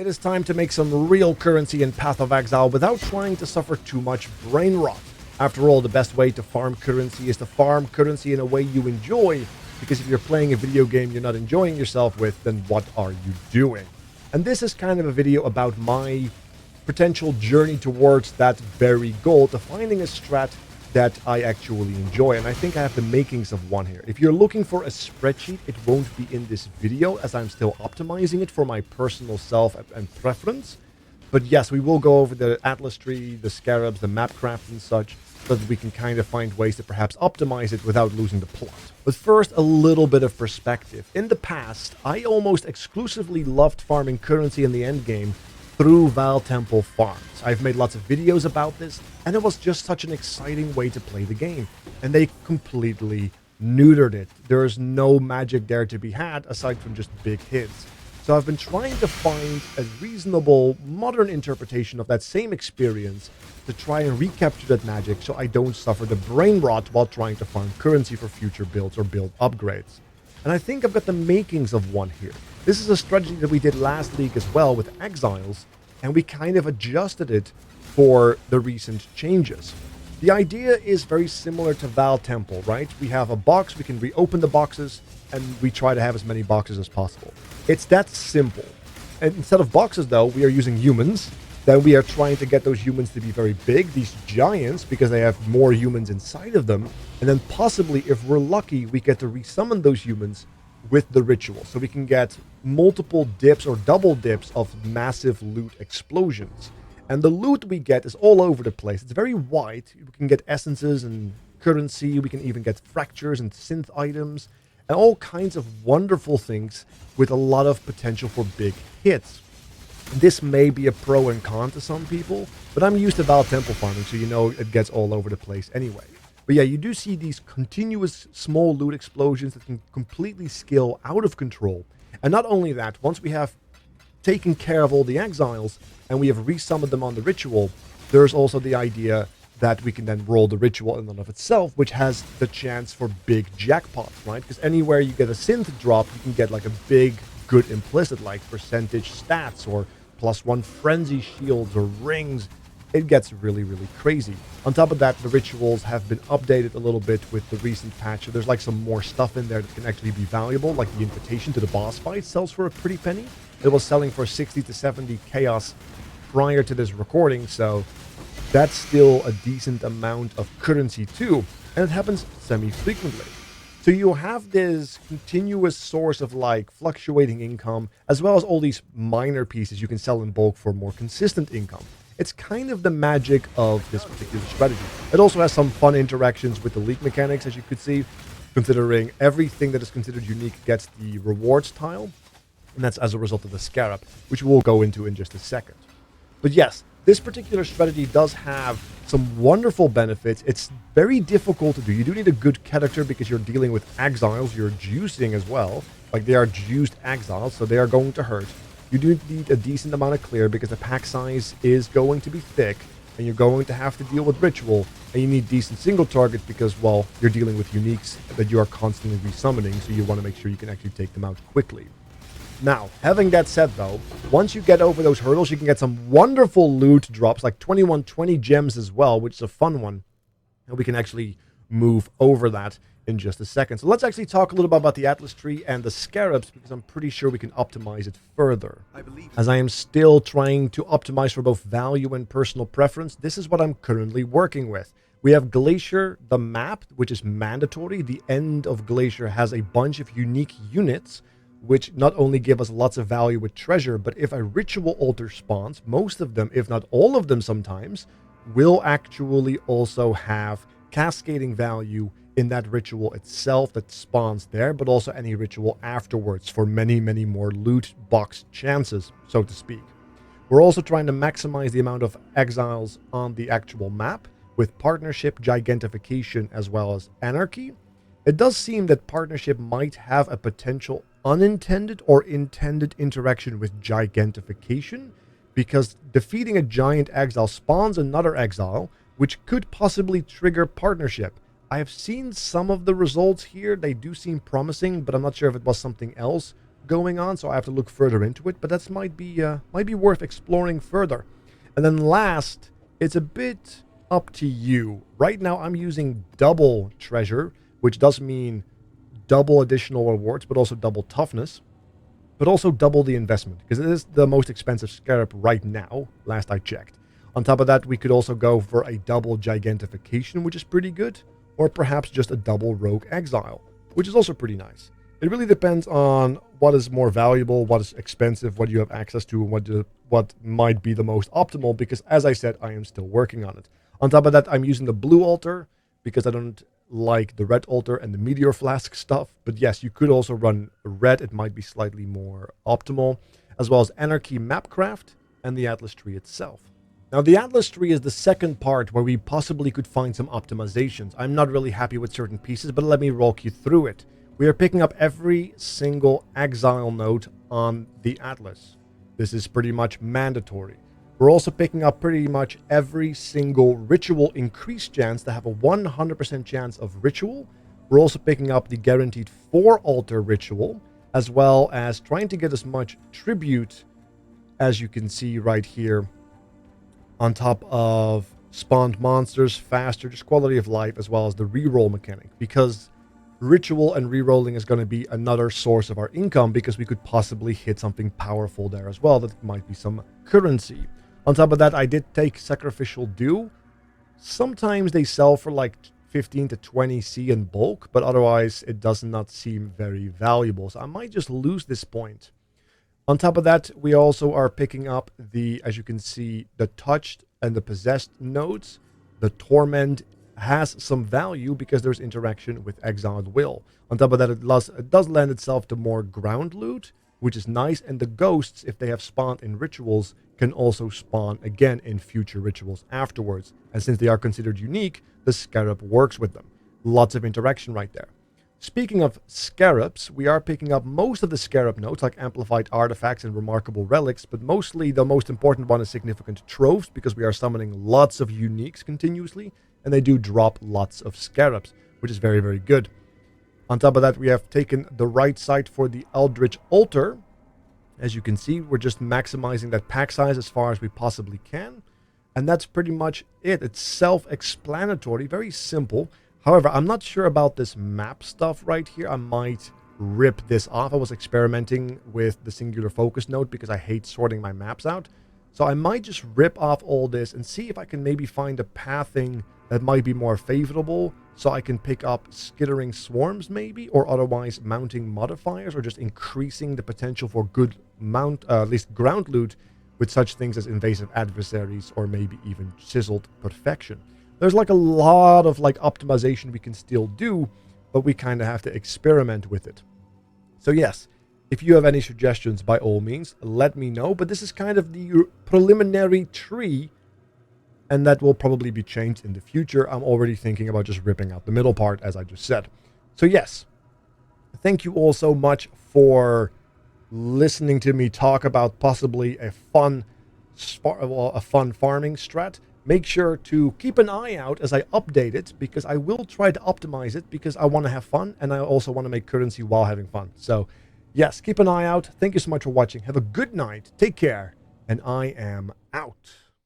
It is time to make some real currency in Path of Exile without trying to suffer too much brain rot. After all, the best way to farm currency is to farm currency in a way you enjoy, because if you're playing a video game you're not enjoying yourself with, then what are you doing? And this is kind of a video about my potential journey towards that very goal, to finding a strat that I actually enjoy, and I think I have the makings of one here. If you're looking for a spreadsheet, it won't be in this video as I'm still optimizing it for my personal self and preference. But yes, we will go over the Atlas tree, the scarabs, the map craft and such, so that we can kind of find ways to perhaps optimize it without losing the plot. But first, a little bit of perspective. In the past, I almost exclusively loved farming currency in the endgame through Vaal Temple farms. I've made lots of videos about this, and it was just such an exciting way to play the game. And they completely neutered it. There is no magic there to be had aside from just big hits. So I've been trying to find a reasonable, modern interpretation of that same experience to try and recapture that magic so I don't suffer the brain rot while trying to farm currency for future builds or build upgrades. And I think I've got the makings of one here. This is a strategy that we did last league as well with Exiles, and we kind of adjusted it for the recent changes. The idea is very similar to Vaal Temple, right? We have a box, we can reopen the boxes, and we try to have as many boxes as possible. It's that simple. And instead of boxes, though, we are using humans. Then we are trying to get those humans to be very big, these giants, because they have more humans inside of them. And then possibly, if we're lucky, we get to resummon those humans with the ritual. So we can get multiple dips or double dips of massive loot explosions. And the loot we get is all over the place. It's very wide. We can get essences and currency. We can even get fractures and synth items and all kinds of wonderful things with a lot of potential for big hits. This may be a pro and con to some people, but I'm used to Vaal Temple farming, so you know it gets all over the place anyway. But yeah, you do see these continuous small loot explosions that can completely scale out of control. And not only that, once we have taken care of all the exiles and we have resummoned them on the ritual, there's also the idea that we can then roll the ritual in and of itself, which has the chance for big jackpots, right? Because anywhere you get a synth drop, you can get like a big, good implicit, like percentage stats or +1 frenzy shields or rings. It gets really, really crazy. On top of that, the rituals have been updated a little bit with the recent patch. So there's like some more stuff in there that can actually be valuable, like the invitation to the boss fight sells for a pretty penny. It was selling for 60 to 70 chaos prior to this recording, so that's still a decent amount of currency too, and it happens semi-frequently. So you have this continuous source of like fluctuating income, as well as all these minor pieces you can sell in bulk for more consistent income. It's kind of the magic of this particular strategy. It also has some fun interactions with the league mechanics, as you could see, considering everything that is considered unique gets the rewards tile, and that's as a result of the scarab, which we'll go into in just a second. But yes, this particular strategy does have some wonderful benefits. It's very difficult to do. You do need a good character because you're dealing with exiles. You're juicing as well. Like, they are juiced exiles, so they are going to hurt. You do need a decent amount of clear because the pack size is going to be thick, and you're going to have to deal with ritual, and you need decent single target because, well, you're dealing with uniques that you are constantly resummoning, so you want to make sure you can actually take them out quickly. Now, having that said though, once you get over those hurdles, you can get some wonderful loot drops, like 2120 gems as well, which is a fun one. And we can actually move over that in just a second. So let's actually talk a little bit about the Atlas tree and the scarabs, because I'm pretty sure we can optimize it further. As I am still trying to optimize for both value and personal preference, this is what I'm currently working with. We have Glacier, the map, which is mandatory. The end of Glacier has a bunch of unique units, which not only give us lots of value with treasure, but if a ritual altar spawns, most of them, if not all of them sometimes, will actually also have cascading value in that ritual itself that spawns there, but also any ritual afterwards for many, many more loot box chances, so to speak. We're also trying to maximize the amount of exiles on the actual map with partnership, gigantification, as well as anarchy. It does seem that partnership might have a potential unintended or intended interaction with gigantification, because defeating a giant exile spawns another exile, which could possibly trigger partnership. I have seen some of the results here. They do seem promising, but I'm not sure if it was something else going on, so I have to look further into it, but that might be worth exploring further. And then last, it's a bit up to you. Right now I'm using double treasure, which does mean double additional rewards, but also double toughness, but also double the investment, because it is the most expensive scarab right now, last I checked. On top of that, we could also go for a double gigantification, which is pretty good, or perhaps just a double rogue exile, which is also pretty nice. It really depends on what is more valuable, what is expensive, what you have access to, and what might be the most optimal, because as I said, I am still working on it. On top of that, I'm using the blue altar because I don't like the red altar and the meteor flask stuff. But yes, you could also run red. It might be slightly more optimal, as well as Anarchy Mapcraft and the Atlas tree itself. Now, the Atlas tree is the second part where we possibly could find some optimizations. I'm not really happy with certain pieces, but let me walk you through it. We are picking up every single exile node on the Atlas. This is pretty much mandatory. We're also picking up pretty much every single ritual increased chance to have a 100% chance of ritual. We're also picking up the guaranteed 4 altar ritual, as well as trying to get as much tribute as you can see right here, on top of spawned monsters, faster, just quality of life, as well as the reroll mechanic, because ritual and rerolling is going to be another source of our income, because we could possibly hit something powerful there as well. That might be some currency. On top of that, I did take Sacrificial Dew. Sometimes they sell for like 15 to 20 C in bulk, but otherwise it does not seem very valuable. So I might just lose this point. On top of that, we also are picking up the, as you can see, the touched and the possessed nodes. The torment has some value because there's interaction with exiled will. On top of that, it does lend itself to more ground loot, which is nice. And the ghosts, if they have spawned in rituals, can also spawn again in future rituals afterwards. And since they are considered unique, the scarab works with them. Lots of interaction right there. Speaking of scarabs, we are picking up most of the scarab nodes, like amplified artifacts and remarkable relics, but mostly the most important one is significant troves, because we are summoning lots of uniques continuously, and they do drop lots of scarabs, which is very, very good. On top of that, we have taken the right side for the Eldritch Altar. As you can see, we're just maximizing that pack size as far as we possibly can. And that's pretty much it. It's self-explanatory, very simple. However, I'm not sure about this map stuff right here. I might rip this off. I was experimenting with the singular focus node because I hate sorting my maps out. So I might just rip off all this and see if I can maybe find a pathing that might be more favorable, so I can pick up skittering swarms maybe, or otherwise mounting modifiers, or just increasing the potential for good at least ground loot with such things as invasive adversaries, or maybe even chiseled perfection. There's like a lot of like optimization we can still do, but we kind of have to experiment with it. So yes, if you have any suggestions, by all means, let me know. But this is kind of the preliminary tree, and that will probably be changed in the future. I'm already thinking about just ripping out the middle part, as I just said. So yes, thank you all so much for listening to me talk about possibly a fun farming strat. Make sure to keep an eye out as I update it, because I will try to optimize it, because I want to have fun, and I also want to make currency while having fun. So yes, keep an eye out. Thank you so much for watching. Have a good night. Take care. And I am out.